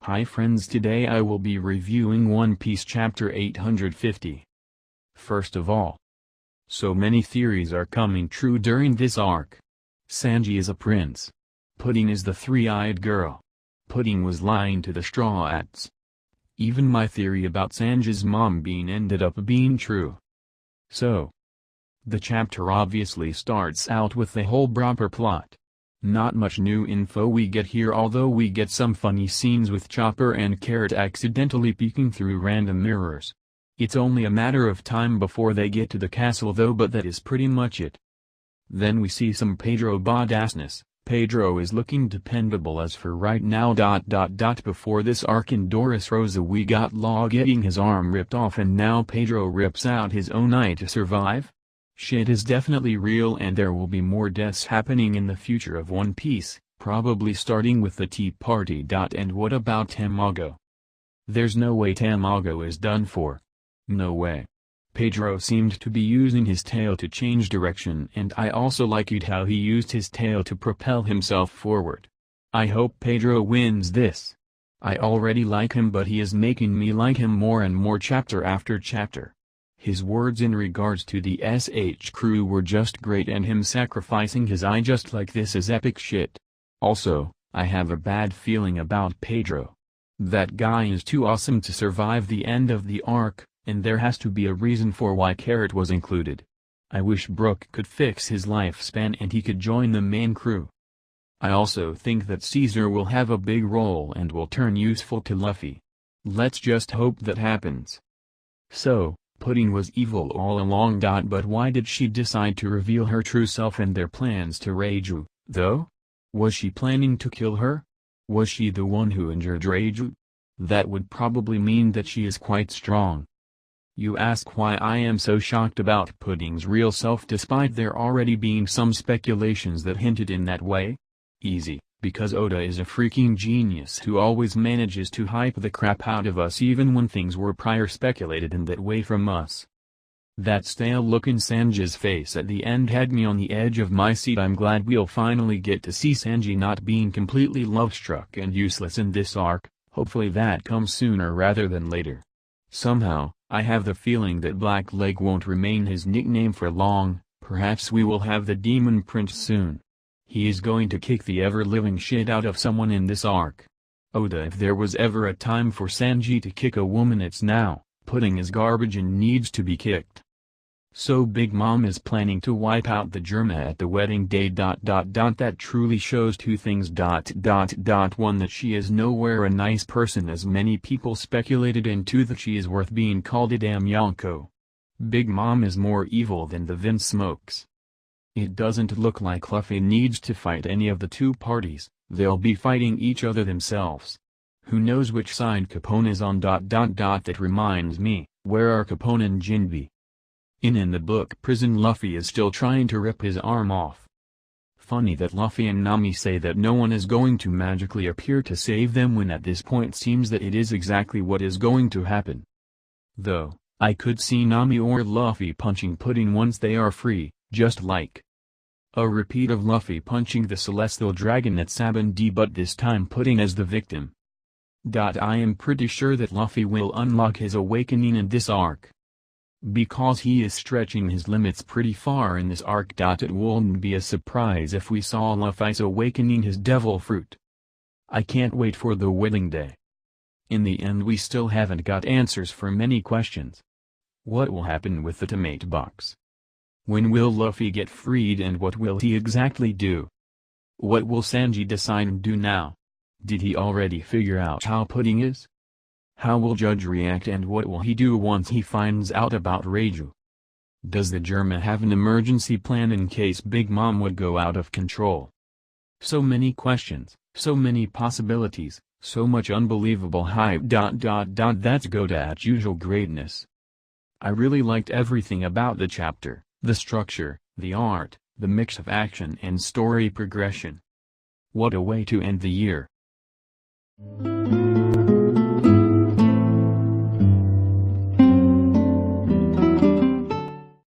Hi friends, today I will be reviewing One Piece chapter 850. First of all, so many theories are coming true during this arc. Sanji is a prince. Pudding is the three-eyed girl. Pudding was lying to the Straw Hats. Even my theory about Sanji's mom ended up being true. So, the chapter obviously starts out with the whole proper plot. Not much new info we get here, although we get some funny scenes with Chopper and Carrot accidentally peeking through random mirrors. It's only a matter of time before they get to the castle though, but that is pretty much it. Then we see some Pedro badassness. Pedro is looking dependable as for right now. Before this arc in Dressrosa we got Law getting his arm ripped off, and now Pedro rips out his own eye to survive? Shit is definitely real, and there will be more deaths happening in the future of One Piece, probably starting with the Tea Party. And what about Tamago? There's no way Tamago is done for. No way. Pedro seemed to be using his tail to change direction, and I also liked how he used his tail to propel himself forward. I hope Pedro wins this. I already like him, but he is making me like him more and more chapter after chapter. His words in regards to the SH crew were just great, and him sacrificing his eye just like this is epic shit. Also, I have a bad feeling about Pedro. That guy is too awesome to survive the end of the arc, and there has to be a reason for why Carrot was included. I wish Brook could fix his lifespan and he could join the main crew. I also think that Caesar will have a big role and will turn useful to Luffy. Let's just hope that happens. So, Pudding was evil all along. But why did she decide to reveal her true self and their plans to Reiju, though? Was she planning to kill her? Was she the one who injured Reiju? That would probably mean that she is quite strong. You ask why I am so shocked about Pudding's real self despite there already being some speculations that hinted in that way? Easy, because Oda is a freaking genius who always manages to hype the crap out of us even when things were prior speculated in that way from us. That stale look in Sanji's face at the end had me on the edge of my seat. I'm glad we'll finally get to see Sanji not being completely love-struck and useless in this arc. Hopefully that comes sooner rather than later. Somehow, I have the feeling that Blackleg won't remain his nickname for long. Perhaps we will have the Demon Prince soon. He is going to kick the ever-living shit out of someone in this arc. Oda, if there was ever a time for Sanji to kick a woman, it's now. Pudding is garbage and needs to be kicked. So Big Mom is planning to wipe out the Germa at the wedding day. That truly shows two things. One, that she is nowhere a nice person as many people speculated, and two, that she is worth being called a damn Yonko. Big Mom is more evil than the Vince Smokes. It doesn't look like Luffy needs to fight any of the two parties, they'll be fighting each other themselves. Who knows which side Capone is on. That reminds me, where are Capone and Jinbe? In the book Prison, Luffy is still trying to rip his arm off. Funny that Luffy and Nami say that no one is going to magically appear to save them, when at this point seems that it is exactly what is going to happen. Though, I could see Nami or Luffy punching Pudding once they are free, just like a repeat of Luffy punching the Celestial Dragon at Sabaody, but this time Pudding as the victim. I am pretty sure that Luffy will unlock his awakening in this arc, because he is stretching his limits pretty far in this arc. It wouldn't be a surprise if we saw Luffy's awakening his devil fruit. I can't wait for the wedding day. In the end, we still haven't got answers for many questions. What will happen with the tomato box? When will Luffy get freed, and what will he exactly do? What will Sanji decide and do now? Did he already figure out how Pudding is? How will Judge react, and what will he do once he finds out about Reiju? Does the Germa have an emergency plan in case Big Mom would go out of control? So many questions, so many possibilities, so much unbelievable hype. That's Goda at usual greatness. I really liked everything about the chapter, the structure, the art, the mix of action and story progression. What a way to end the year.